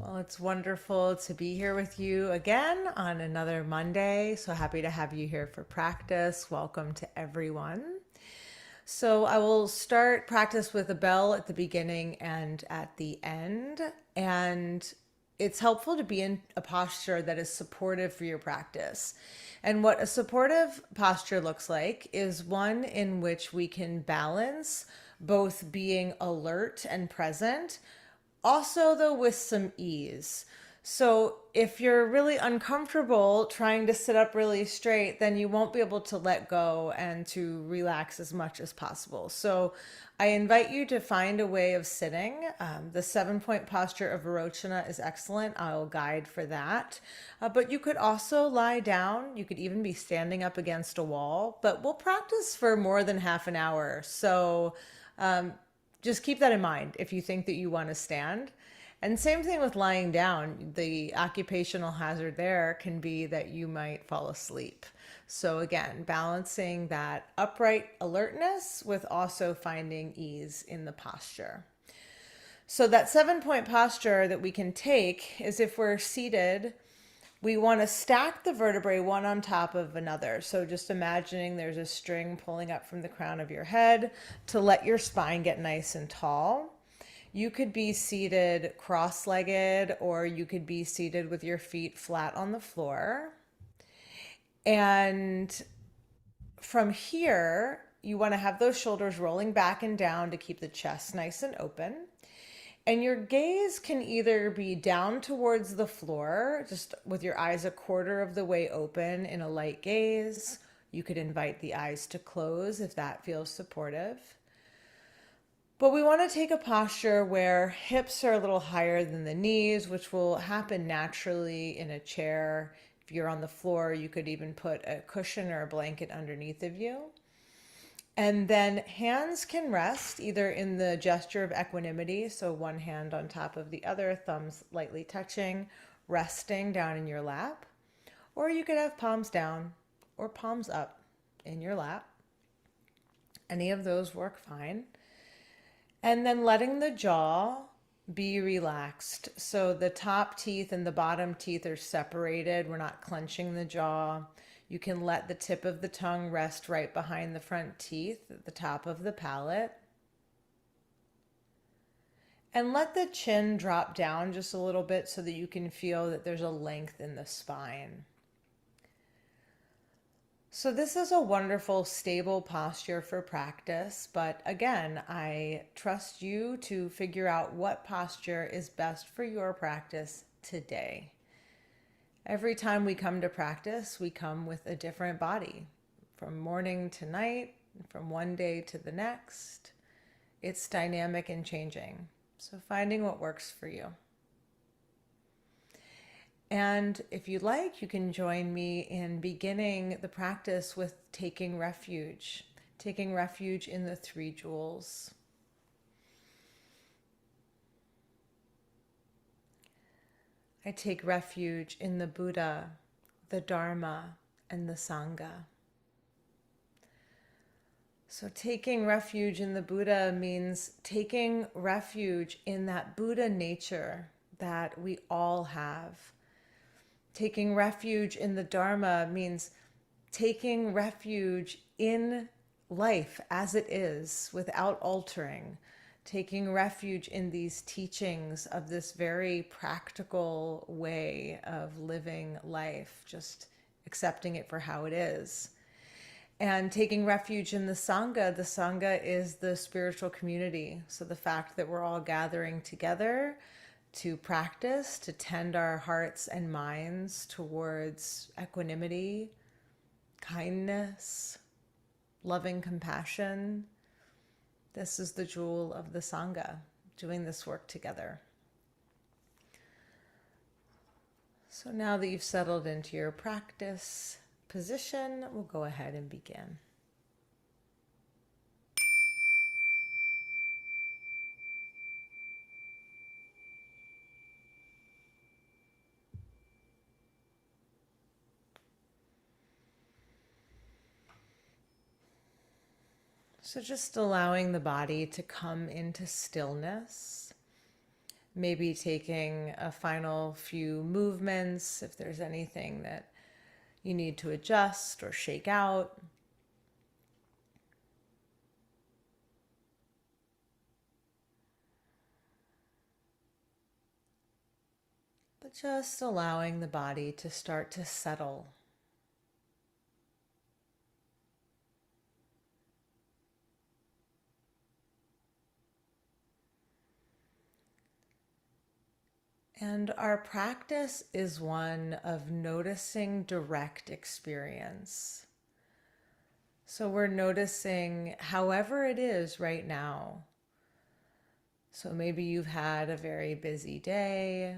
Well, it's wonderful to be here with you again on another Monday. So happy to have you here for practice. Welcome to everyone. So I will start practice with a bell at the beginning and at the end. And it's helpful to be in a posture that is supportive for your practice. And what a supportive posture looks like is one in which we can balance both being alert and present, also though with some ease. So if you're really uncomfortable trying to sit up really straight, then you won't be able to let go and to relax as much as possible. So I invite you to find a way of sitting. The 7 point posture of Virochana is excellent. I'll guide for that. But you could also lie down. You could even be standing up against a wall. But we'll practice for more than half an hour. So just keep that in mind if you think that you want to stand. And same thing with lying down. The occupational hazard there can be that you might fall asleep. So again, balancing that upright alertness with also finding ease in the posture. So that 7 point posture that we can take is if we're seated, we want to stack the vertebrae one on top of another. So just imagining there's a string pulling up from the crown of your head to let your spine get nice and tall. You could be seated cross-legged, or you could be seated with your feet flat on the floor. And from here, you want to have those shoulders rolling back and down to keep the chest nice and open. And your gaze can either be down towards the floor, just with your eyes a quarter of the way open in a light gaze. You could invite the eyes to close if that feels supportive. But we want to take a posture where hips are a little higher than the knees, which will happen naturally in a chair. If you're on the floor, you could even put a cushion or a blanket underneath of you. And then hands can rest either in the gesture of equanimity, so one hand on top of the other, thumbs lightly touching, resting down in your lap. Or you could have palms down or palms up in your lap. Any of those work fine. And then letting the jaw be relaxed. So the top teeth and the bottom teeth are separated. We're not clenching the jaw. You can let the tip of the tongue rest right behind the front teeth at the top of the palate. And let the chin drop down just a little bit so that you can feel that there's a length in the spine. So this is a wonderful, stable posture for practice. But again, I trust you to figure out what posture is best for your practice today. Every time we come to practice, we come with a different body. From morning to night, from one day to the next, it's dynamic and changing. So finding what works for you. And if you'd like, you can join me in beginning the practice with taking refuge in the 3 jewels. I take refuge in the Buddha, the Dharma, and the Sangha. So taking refuge in the Buddha means taking refuge in that Buddha nature that we all have. Taking refuge in the Dharma means taking refuge in life as it is without altering. Taking refuge in these teachings of this very practical way of living life, just accepting it for how it is. And taking refuge in the Sangha is the spiritual community. So the fact that we're all gathering together to practice, to tend our hearts and minds towards equanimity, kindness, loving compassion. This is the jewel of the Sangha, doing this work together. So now that you've settled into your practice position, we'll go ahead and begin. So just allowing the body to come into stillness. Maybe taking a final few movements if there's anything that you need to adjust or shake out. But just allowing the body to start to settle. And our practice is one of noticing direct experience. So we're noticing however it is right now. So maybe you've had a very busy day.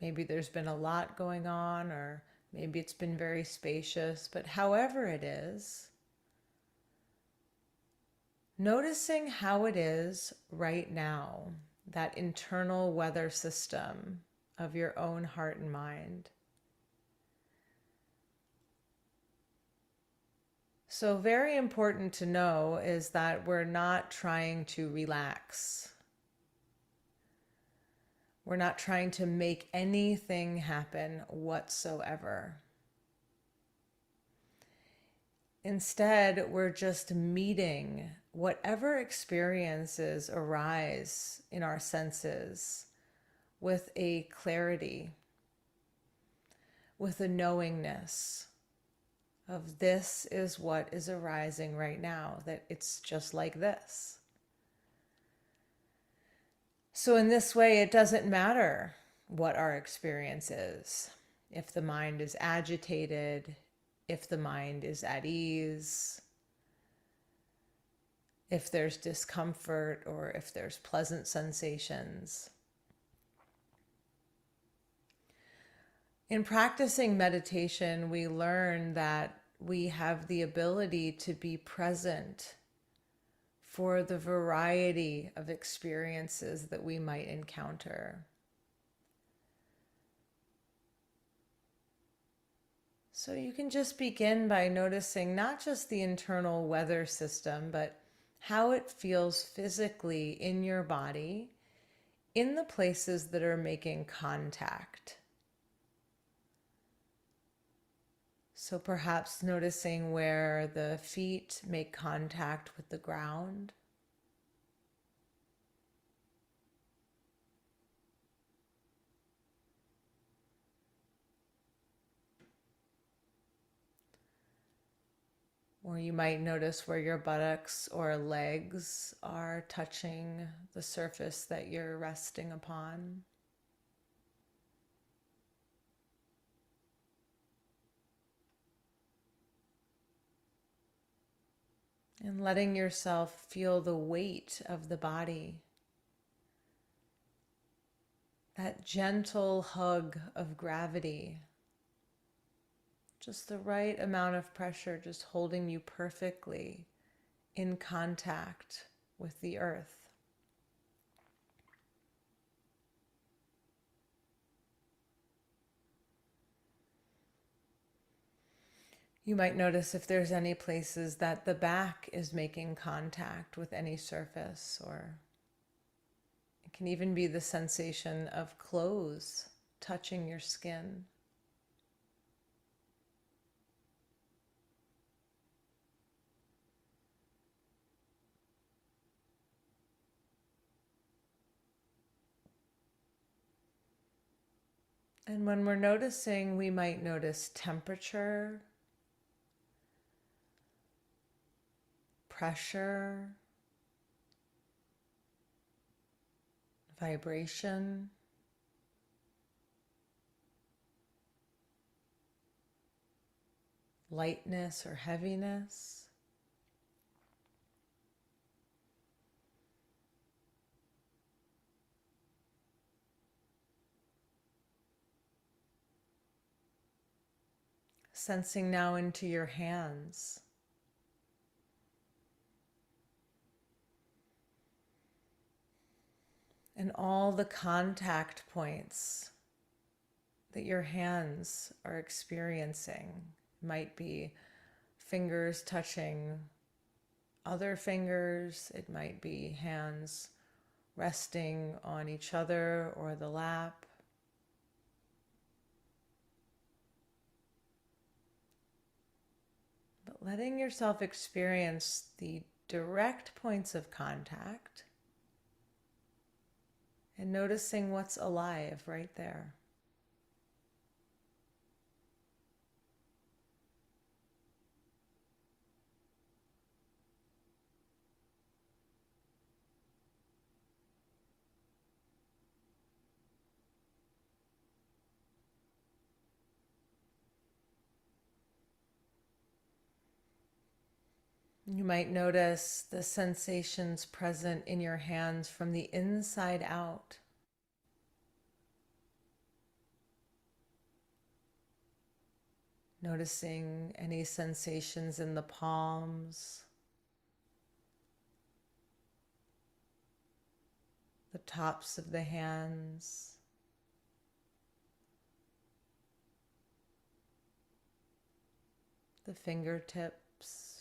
Maybe there's been a lot going on, or maybe it's been very spacious, but however it is, noticing how it is right now, that internal weather system of your own heart and mind. So, very important to know is that we're not trying to relax. We're not trying to make anything happen whatsoever. Instead, we're just meeting whatever experiences arise in our senses with a clarity, with a knowingness of this is what is arising right now, that it's just like this. So in this way, it doesn't matter what our experience is. If the mind is agitated, if the mind is at ease, if there's discomfort, or if there's pleasant sensations. In practicing meditation, we learn that we have the ability to be present for the variety of experiences that we might encounter. So you can just begin by noticing not just the internal weather system, but how it feels physically in your body, in the places that are making contact. So perhaps noticing where the feet make contact with the ground. Or you might notice where your buttocks or legs are touching the surface that you're resting upon. And letting yourself feel the weight of the body. That gentle hug of gravity. Just the right amount of pressure, just holding you perfectly in contact with the earth. You might notice if there's any places that the back is making contact with any surface, or it can even be the sensation of clothes touching your skin. And when we're noticing, we might notice temperature, pressure, vibration, lightness or heaviness. Sensing now into your hands. And all the contact points that your hands are experiencing. Might be fingers touching other fingers. It might be hands resting on each other or the lap. But letting yourself experience the direct points of contact and noticing what's alive right there. You might notice the sensations present in your hands from the inside out. Noticing any sensations in the palms, the tops of the hands, the fingertips.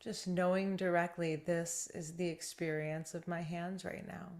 Just knowing directly this is the experience of my hands right now.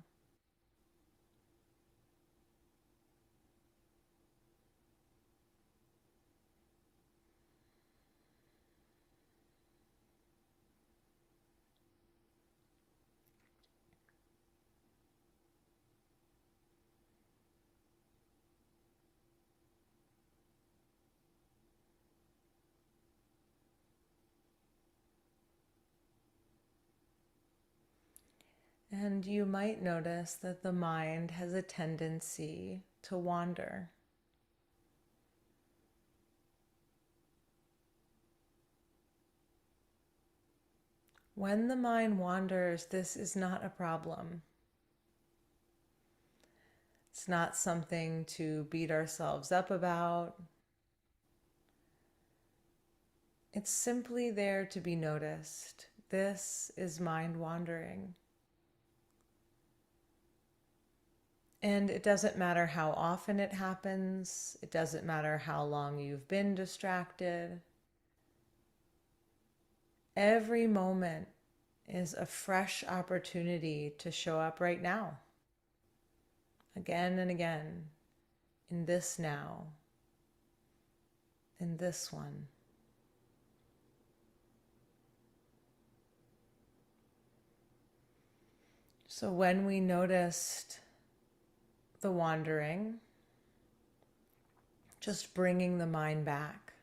And you might notice that the mind has a tendency to wander. When the mind wanders, this is not a problem. It's not something to beat ourselves up about. It's simply there to be noticed. This is mind wandering. And it doesn't matter how often it happens. It doesn't matter how long you've been distracted. Every moment is a fresh opportunity to show up right now. Again and again, in this now, in this one. So when we noticed the wandering, just bringing the mind back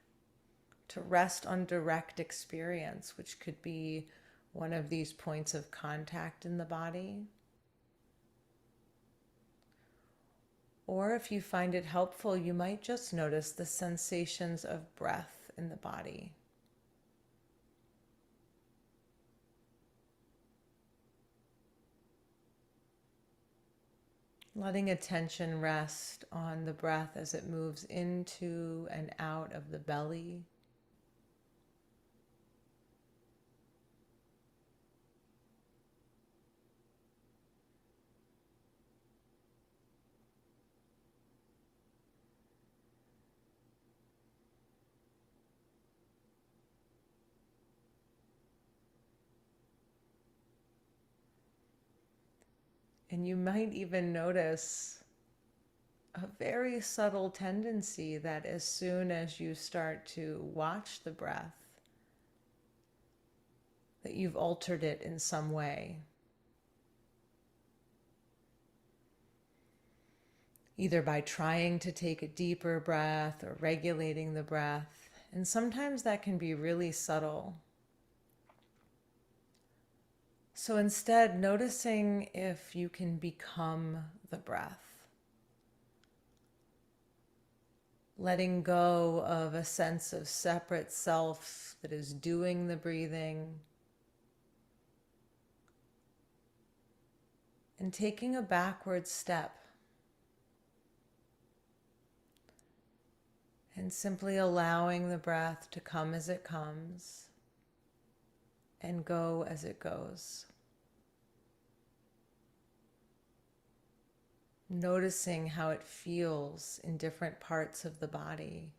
to rest on direct experience, which could be one of these points of contact in the body. Or if you find it helpful, you might just notice the sensations of breath in the body. Letting attention rest on the breath as it moves into and out of the belly. And you might even notice a very subtle tendency that as soon as you start to watch the breath, that you've altered it in some way. Either by trying to take a deeper breath or regulating the breath. And sometimes that can be really subtle. So instead, noticing if you can become the breath. Letting go of a sense of separate self that is doing the breathing. And taking a backward step. And simply allowing the breath to come as it comes and go as it goes. noticing how it feels in different parts of the body.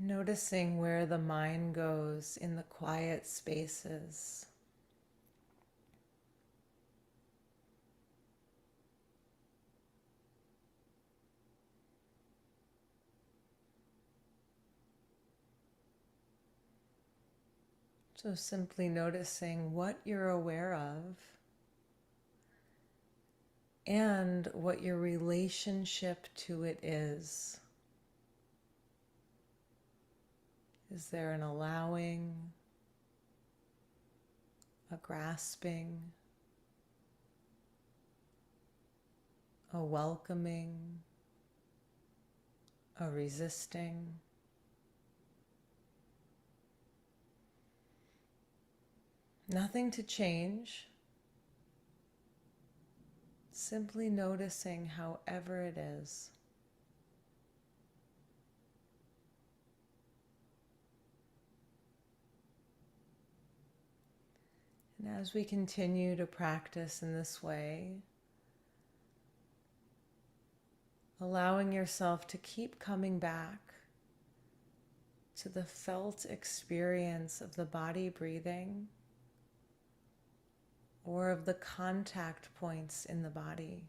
Noticing where the mind goes in the quiet spaces. So simply noticing what you're aware of and what your relationship to it is. Is there an allowing, a grasping, a welcoming, a resisting? Nothing to change, simply noticing however it is. And as we continue to practice in this way, allowing yourself to keep coming back to the felt experience of the body breathing or of the contact points in the body.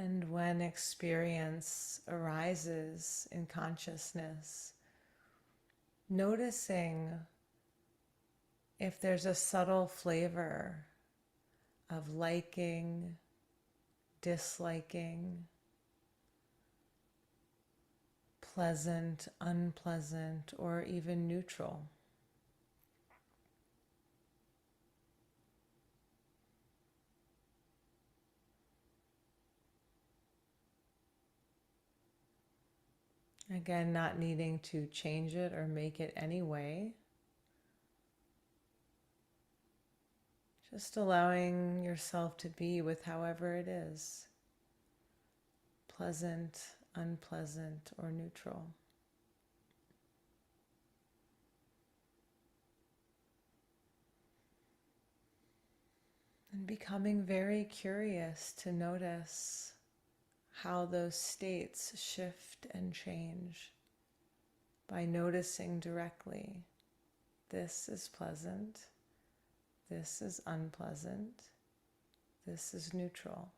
And when experience arises in consciousness, noticing if there's a subtle flavor of liking, disliking, pleasant, unpleasant, or even neutral. Again, not needing to change it or make it any way. Just allowing yourself to be with however it is, pleasant, unpleasant, or neutral. And becoming very curious to notice how those states shift and change by noticing directly, this is pleasant, this is unpleasant, this is neutral.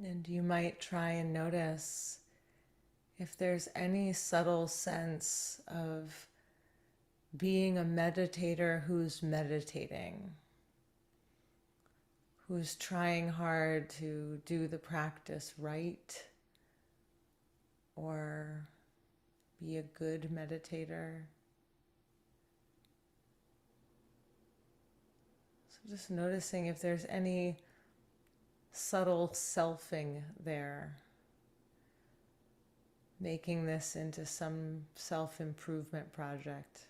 And you might try and notice if there's any subtle sense of being a meditator who's meditating, who's trying hard to do the practice right or be a good meditator. So just noticing if there's any subtle selfing there, making this into some self-improvement project.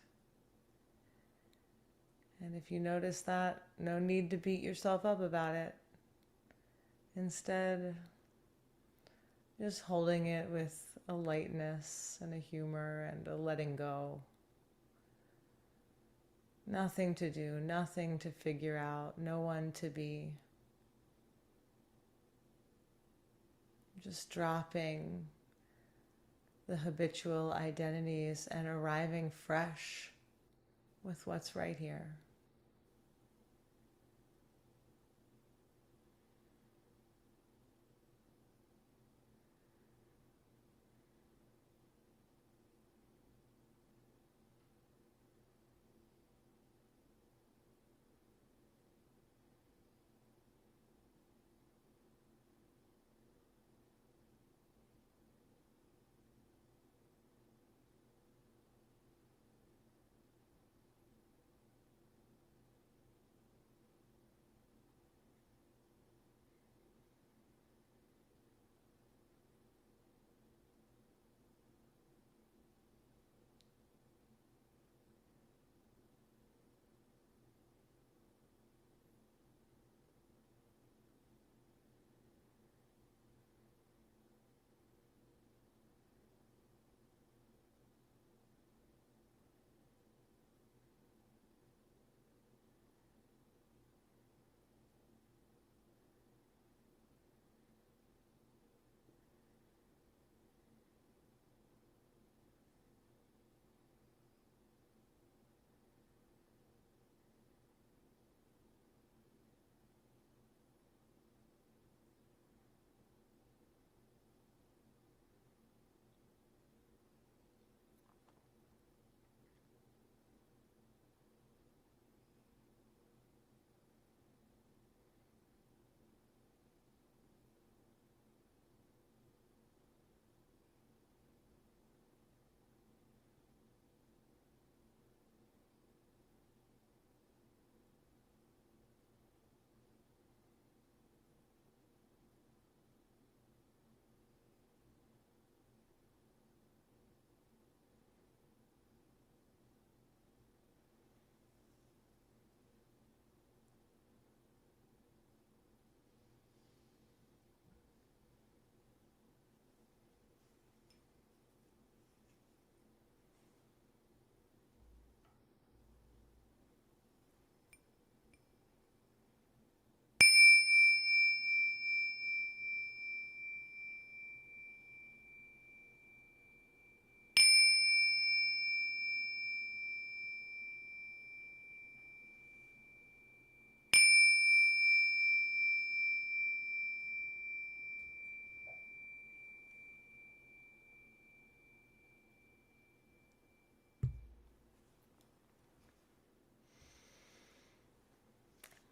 And if you notice that, no need to beat yourself up about it. Instead, just holding it with a lightness and a humor and a letting go. Nothing to do, nothing to figure out, no one to be. Just dropping the habitual identities and arriving fresh with what's right here.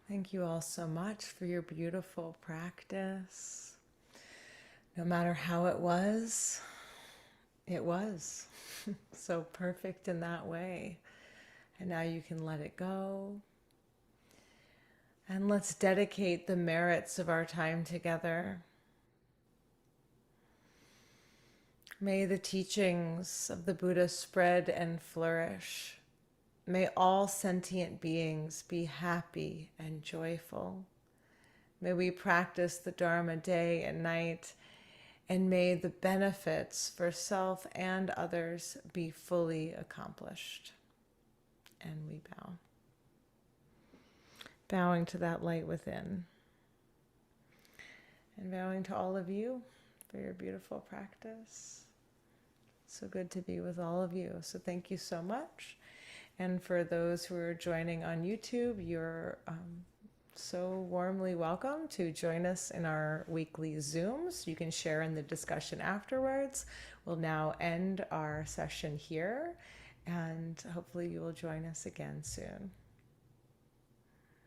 Thank you all so much for your beautiful practice. No matter how it was. So perfect in that way. And now you can let it go. And let's dedicate the merits of our time together. May the teachings of the Buddha spread and flourish. May all sentient beings be happy and joyful. May we practice the Dharma day and night, and may the benefits for self and others be fully accomplished. And we bow. Bowing to that light within. And bowing to all of you for your beautiful practice. So good to be with all of you. So thank you so much. And for those who are joining on YouTube, you're so warmly welcome to join us in our weekly Zooms. You can share in the discussion afterwards. We'll now end our session here, and hopefully you will join us again soon.